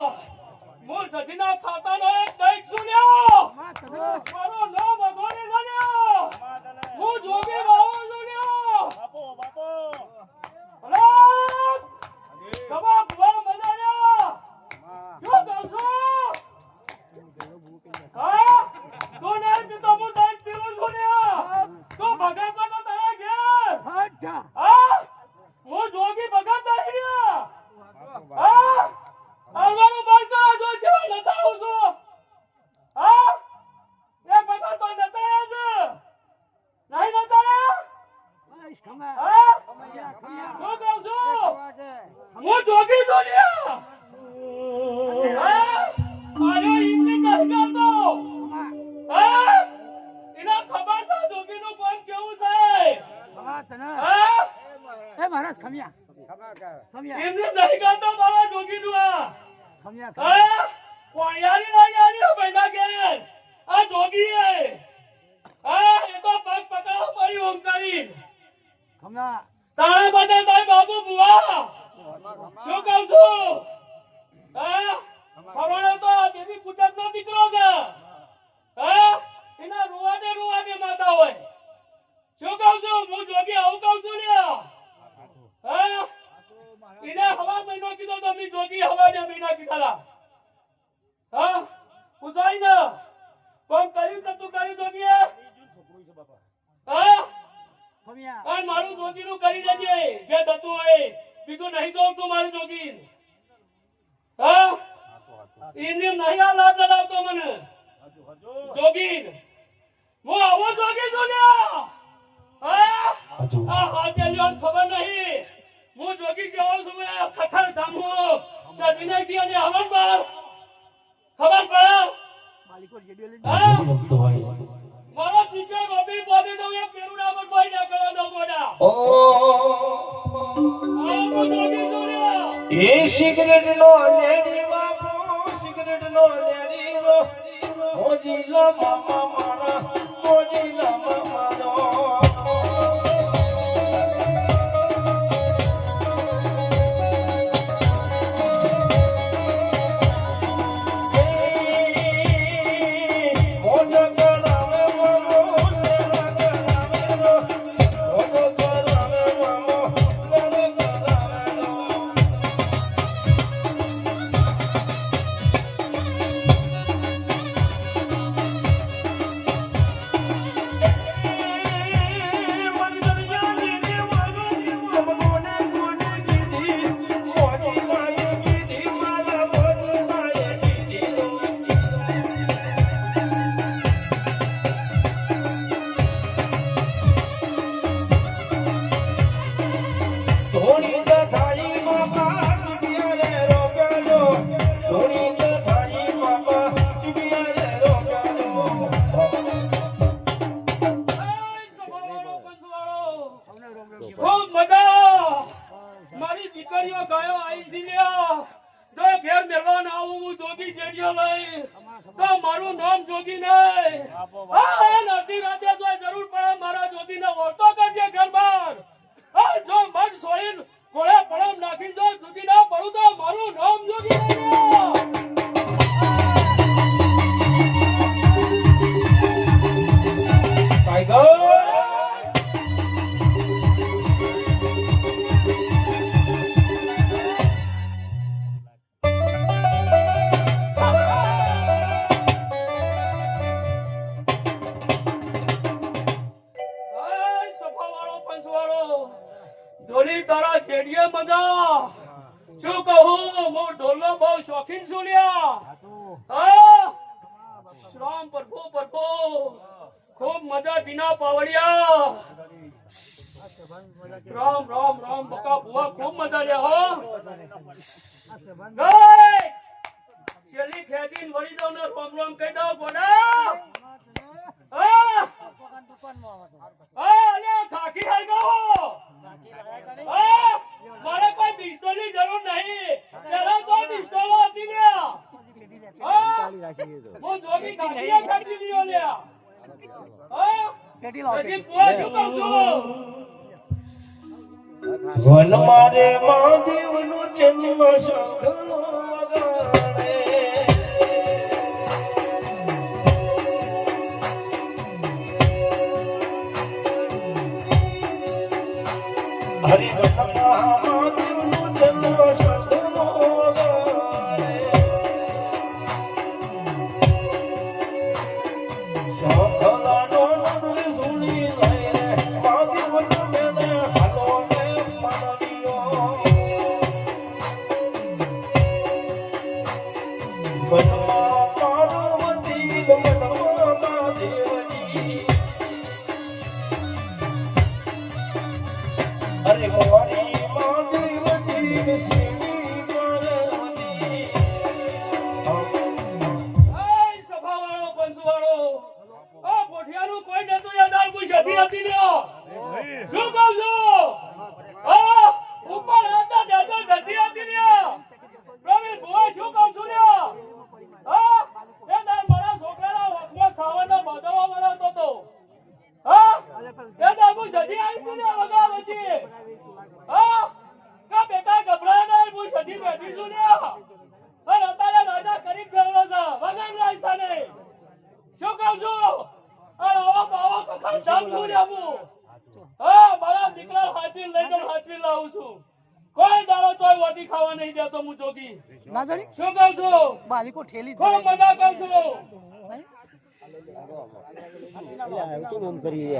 હું સધીના ખાતાનો એક દૈત સુન્યો મારો નામ અઘોરી સુન્યો હું જોગી બાવો સુન્યો બાપો અલા તમા ભવા મજાયા શું કહું છું હા તો ના તો હું દૈત પીવું સુન્યો તો ભગત તો તારા ઘેર હા હું જોગી ભગત અહીંયા હા આવવાનું બોલતો જો છે નચાવું છું હા એ ભગત તો નચાયા છે નહીં નચાયા હા શું કહું છું હું જોગી સોનિયા હા મારો ઇમને કહી ગાતો હા એના ખબર છે જોગીનું કોણ કેવું છે હા એ મહારાજ ખમિયા એમને નહીં ગાતો મારા જોગીનું આ હા કોણિયારી ના યારી બેના ઘેર આ જોગી હે હા એ તો પગ પકડો પડી ઓમકારી ખમિયા તારા બધા તાય બાબુ બુઆ શું કહું છું હા ફરોડો તો દેવી પૂજક નો દીકરો છે હા એના રૂવાડે માતા હોય શું કહું છું હું જોગી આવું કહું છું લ્યા હા એને હવા મહિનો કીધો તો મી જોગી હવા ને મહિના કીધા હા પૂછાઈ ને કોમ કર્યું કે તું કરી જોગી હા ખમિયા આ મારું જોગી નું કરી દેજે જે થતું હોય બીજું નહીં જોઉં તું મારું જોગી હા એમને નહીં આ લાડ લડાવતો મને જોગી હું આવો જોગી છું ને હા આ હાથે લ્યો ખબર નહીં હું જોગી જેવો છું ખખર ધામો સદીને દી અને હવન બાર ખબર પડે માલિકો જેડ્યો લઈને હા મારો ચીકે રોબી બોધી દઉં એક પેરું નામ બોઈ ના કરો દો ગોડા ઓ આ હું જોગી છું ને એ સિગરેટ નો લેરી બાપુ સિગરેટ નો લેરી રો મોજીલા મામા મારા મોજીલા મામા નો ખૂબ મજા મારી દીકરીઓ ગાયો આવી છે લ્યા તો ઘેર મેળવા ના આવું હું જોગી જેડિયો લઈ તો મારું નામ જોગી નહીં હા નદી રાતે જો જરૂર પડે મારા જોગીને ઓળતો કરજે ઘર બાર હા જો મન સોઈન ગોળે પડમ નાખી જો જોગી ના પડું તો મારું નામ જોગી નહીં ટાઈગર ઢોલી તારા છેડીએ મજા શું કહું હું ઢોલનો બહુ શોખીન છું લ્યા હા શ્રામ પ્રભુ ખૂબ મજા દીના પાવડિયા રામ રામ રામ બકા ભુવા ખૂબ મજા લ્યા હો ગઈ છેલી ખેંચીને વળી દઉં ને રોમ રોમ કહી દઉં ગોડા હા અલ્યા ખાખી હળગાવો મારે કોઈ પિસ્તોલની જરૂર નહીં પેલા તો પિસ્તોલો હતી લ્યા હું જોગી કાઢીએ ખરીદી લીયો લ્યા પછી પુઆ શું કહું છું વન મારે મહાદેવનું ચંદ્ર શંખનો વગાડ વનમાં પાર્વતી વનમાં દેવજી અરે મોરી મહાદેવજી શિવી પાર્વતી આય સભાવાળો પંચવાળો આ પોઠિયાનું કોઈ નતું યાદાર કોઈ સભી હતી લ્યો શું કહું છું હા ઉપર આવતા દેજો ધરતી હતી લ્યો પ્રવીણ ભુવા શું કહું છું લ્યો હા એ તાર મારા છોકરાના વખમાં સાવાનો બદવા મરાતો તો હા એ તાર હું સધી આવી તું ને વગા વચ્ચે હા કા બેટા ગભરાય નહીં હું સધી બેઠી છું લ્યો અને અત્યારે રાજા કરી ફેરવો છે વગર રાઈસા ને શું કહું છું અને આવો બાવો કખર જામ છું લ્યો હું હા મારા દીકરા હાચવી લઈ જાઉં હાચવી લાવું છું કોઈ દાડો ચોય વાટી ખાવા નહીં દેતો હું જોગી ના જાણી શું કહું છું બાલિકો ઠેલી ખૂબ મજા કરું છું શું નામ કરી